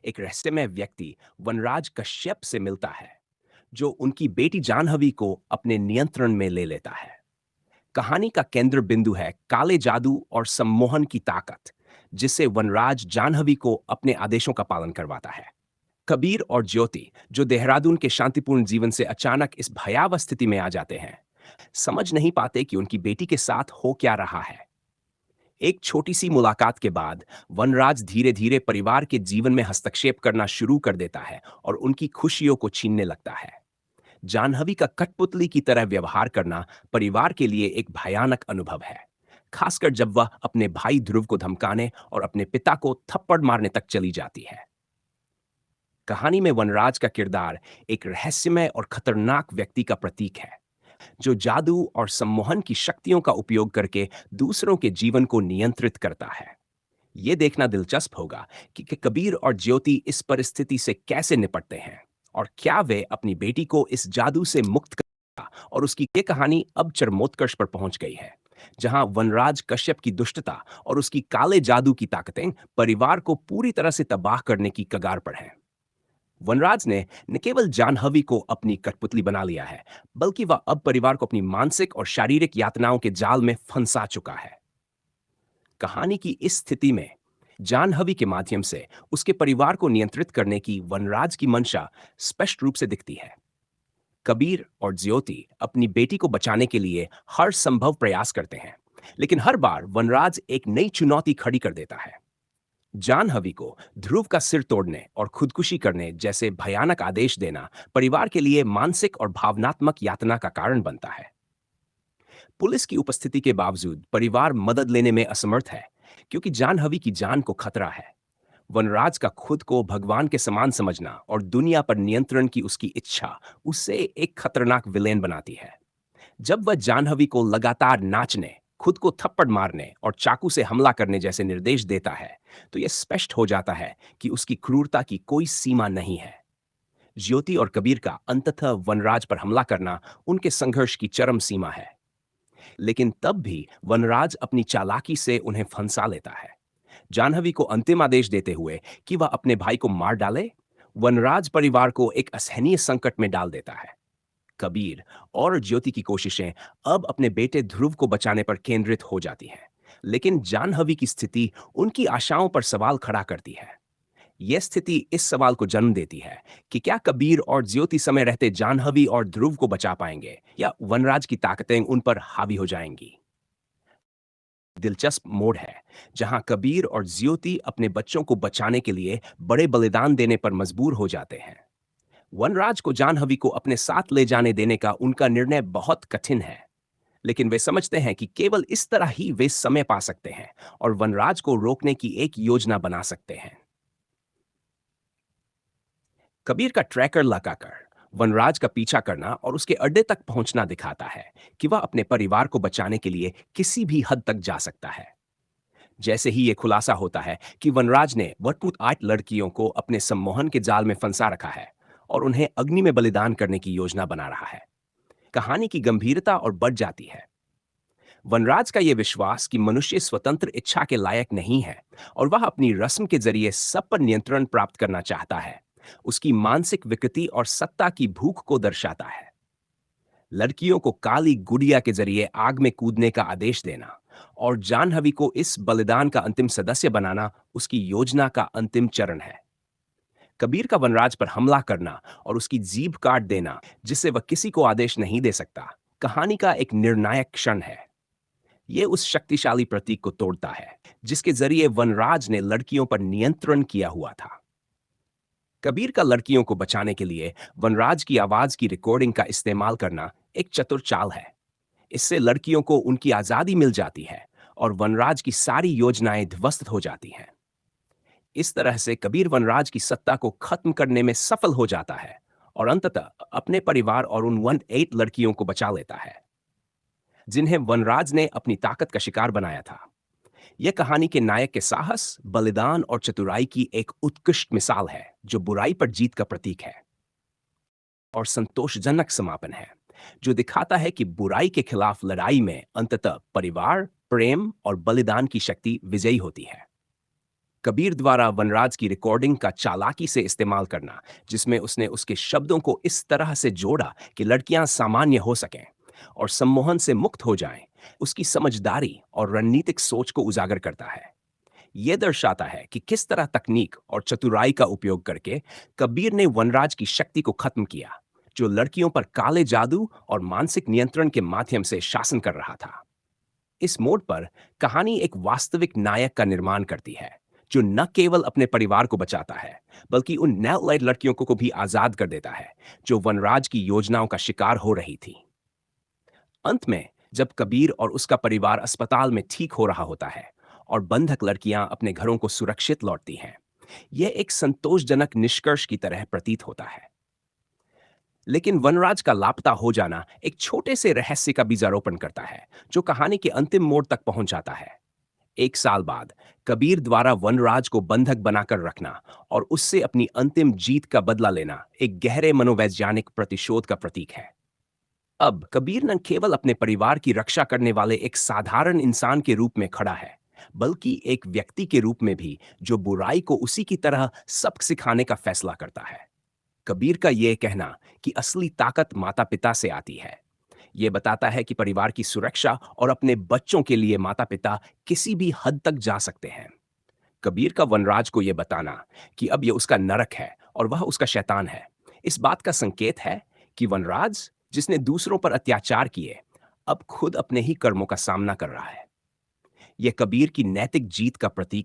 एक रहस्यमय व्यक्ति वनराज कश्यप से मिलता है, जो उनकी बेटी जानहवी को अपने नियंत्रण में ले लेता है। कहानी का केंद्र बिंदु है काले जादू और सम्मोहन की ताकत, जिससे वनराज जानहवी को अपने आदेशों का पालन करवाता है। कबीर और ज्योति, जो देहरादून के शांतिपूर्ण जीवन से अचानक इस भयावह स्थिति में आ जाते हैं, समझ नहीं पाते कि उनकी बेटी के साथ हो क्या रहा है। एक छोटी सी मुलाकात के बाद वनराज धीरे धीरे परिवार के जीवन में हस्तक्षेप करना शुरू कर देता है और उनकी खुशियों को छीनने लगता है। जानहवी का कठपुतली की तरह व्यवहार करना परिवार के लिए एक भयानक अनुभव है, खासकर जब वह अपने भाई ध्रुव को धमकाने और अपने पिता को थप्पड़ मारने तक चली जाती है। कहानी में वनराज का किरदार एक रहस्यमय और खतरनाक व्यक्ति का प्रतीक है, जो जादू और सम्मोहन की शक्तियों का उपयोग करके दूसरों के जीवन को नियंत्रित करता है। ये देखना दिलचस्प होगा कि कबीर और ज्योति इस परिस्थिति से कैसे निपटते हैं और क्या वे अपनी बेटी को इस जादू से मुक्त कर। और उसकी ये कहानी अब चरमोत्कर्ष पर पहुंच गई है, जहां वनराज कश्यप की दुष्टता और उसकी काले जादू की ताकतें परिवार को पूरी तरह से तबाह करने की कगार पर हैं। वनराज ने न केवल जानहवी को अपनी कठपुतली बना लिया है, बल्कि वह अब परिवार को अपनी मानसिक और शारीरिक यातनाओं के जाल में फंसा चुका है। कहानी की इस स्थिति में जानहवी के माध्यम से उसके परिवार को नियंत्रित करने की वनराज की मंशा स्पष्ट रूप से दिखती है। कबीर और ज्योति अपनी बेटी को बचाने के लिए हर संभव प्रयास करते हैं, लेकिन हर बार वनराज एक नई चुनौती खड़ी कर देता है। जानहवी को ध्रुव का सिर तोड़ने और खुदकुशी करने जैसे भयानक आदेश देना परिवार के लिए मानसिक और भावनात्मक यातना का कारण बनता है। पुलिस की उपस्थिति के बावजूद परिवार मदद लेने में असमर्थ है, क्योंकि जानहवी की जान को खतरा है। वनराज का खुद को भगवान के समान समझना और दुनिया पर नियंत्रण की उसकी इच्छा उसे एक खतरनाक विलेन बनाती है। जब वह जानहवी को लगातार नाचने, खुद को थप्पड़ मारने और चाकू से हमला करने जैसे निर्देश देता है, तो यह स्पष्ट हो जाता है कि उसकी क्रूरता की कोई सीमा नहीं है। ज्योति और कबीर का अंततः वनराज पर हमला करना उनके संघर्ष की चरम सीमा है, लेकिन तब भी वनराज अपनी चालाकी से उन्हें फंसा लेता है। जानहवी को अंतिम आदेश देते हुए कि वह अपने भाई को मार डाले, वनराज परिवार को एक असहनीय संकट में डाल देता है। कबीर और ज्योति की कोशिशें अब अपने बेटे ध्रुव को बचाने पर केंद्रित हो जाती हैं, लेकिन जानहवी की स्थिति उनकी आशाओं पर सवाल खड़ा करती है। यह स्थिति इस सवाल को जन्म देती है कि क्या कबीर और ज्योति समय रहते जानहवी और ध्रुव को बचा पाएंगे, या वनराज की ताकतें उन पर हावी हो जाएंगी। दिलचस्प मोड़ है जहां कबीर और ज्योति अपने बच्चों को बचाने के लिए बड़े बलिदान देने पर मजबूर हो जाते हैं। वनराज को जानहवी को अपने साथ ले जाने देने का उनका निर्णय बहुत कठिन है, लेकिन वे समझते हैं कि केवल इस तरह ही वे समय पा सकते हैं और वनराज को रोकने की एक योजना बना सकते हैं। कबीर का ट्रैकर लगाकर वनराज का पीछा करना और उसके अड्डे तक पहुंचना दिखाता है कि वह अपने परिवार को बचाने के लिए किसी भी हद तक जा सकता है। जैसे ही यह खुलासा होता है कि वनराज ने वटपुट 8 लड़कियों को अपने सम्मोहन के जाल में फंसा रखा है और उन्हें अग्नि में बलिदान करने की योजना बना रहा है, कहानी की गंभीरता और बढ़ जाती है। वनराज का यह विश्वास कि मनुष्य स्वतंत्र इच्छा के लायक नहीं है और वह अपनी रस्म के जरिए सब पर नियंत्रण प्राप्त करना चाहता है, उसकी मानसिक विकृति और सत्ता की भूख को दर्शाता है। लड़कियों को काली गुड़िया के जरिए आग में कूदने का आदेश देना और जानहवी को इस बलिदान का अंतिम सदस्य बनाना उसकी योजना का अंतिम चरण है। कबीर का वनराज पर हमला करना और उसकी जीभ काट देना, जिससे वह किसी को आदेश नहीं दे सकता, कहानी का एक निर्णायक क्षण है। यह उस शक्तिशाली प्रतीक को तोड़ता है जिसके जरिए वनराज ने लड़कियों पर नियंत्रण किया हुआ था। कबीर का लड़कियों को बचाने के लिए वनराज की आवाज की रिकॉर्डिंग का इस्तेमाल करना एक चतुर चाल है। इससे लड़कियों को उनकी आजादी मिल जाती है और वनराज की सारी योजनाएं ध्वस्त हो जाती हैं। इस तरह से कबीर वनराज की सत्ता को खत्म करने में सफल हो जाता है और अंततः अपने परिवार और उन 18 लड़कियों को बचा लेता है, जिन्हें वनराज ने अपनी ताकत का शिकार बनाया था। यह कहानी के नायक के साहस, बलिदान और चतुराई की एक उत्कृष्ट मिसाल है, जो बुराई पर जीत का प्रतीक है और संतोषजनक समापन है, जो दिखाता है कि बुराई के खिलाफ लड़ाई में अंततः परिवार, प्रेम और बलिदान की शक्ति विजयी होती है। कबीर द्वारा वनराज की रिकॉर्डिंग का चालाकी से इस्तेमाल करना, जिसमें उसने उसके शब्दों को इस तरह से जोड़ा कि लड़कियां सामान्य हो सकें और सम्मोहन से मुक्त हो जाएं, उसकी समझदारी और रणनीतिक सोच को उजागर करता है। यह दर्शाता है कि किस तरह तकनीक और चतुराई का उपयोग करके कबीर ने वनराज की शक्ति को खत्म किया, जो लड़कियों पर काले जादू और मानसिक नियंत्रण के माध्यम से शासन कर रहा था। इस मोड़ पर कहानी एक वास्तविक नायक का निर्माण करती है, जो न केवल अपने परिवार को बचाता है, बल्कि उन नैलाइट लड़कियों को भी आजाद कर देता है, जो वनराज की योजनाओं का शिकार हो रही थी। अंत में, जब कबीर और उसका परिवार अस्पताल में ठीक हो रहा होता है और बंधक लड़कियां अपने घरों को सुरक्षित लौटती हैं, यह एक संतोषजनक निष्कर्ष की तरह प्रतीत होता है। लेकिन वनराज का लापता हो जाना एक छोटे से रहस्य का बीजारोपण करता है, जो कहानी के अंतिम मोड़ तक पहुंच जाता है। एक साल बाद कबीर द्वारा वनराज को बंधक बनाकर रखना और उससे अपनी अंतिम जीत का बदला लेना एक गहरे मनोवैज्ञानिक प्रतिशोध का प्रतीक है। अब कबीर न केवल अपने परिवार की रक्षा करने वाले एक साधारण इंसान के रूप में खड़ा है, बल्कि एक व्यक्ति के रूप में भी, जो बुराई को उसी की तरह सबक सिखाने का फैसला करता है। कबीर का यह कहना कि असली ताकत माता पिता से आती है, यह बताता है कि परिवार की सुरक्षा और अपने बच्चों के लिए माता पिता किसी भी हद तक जा सकते हैं। कबीर का वनराज को यह बताना कि अब यह उसका नरक है और वह उसका शैतान है, इस बात का संकेत है कि वनराज, जिसने दूसरों पर अत्याचार किए, अब खुद अपने ही कर्मों का सामना कर रहा है। यह कबीर की नैतिक जीत का प्रतीक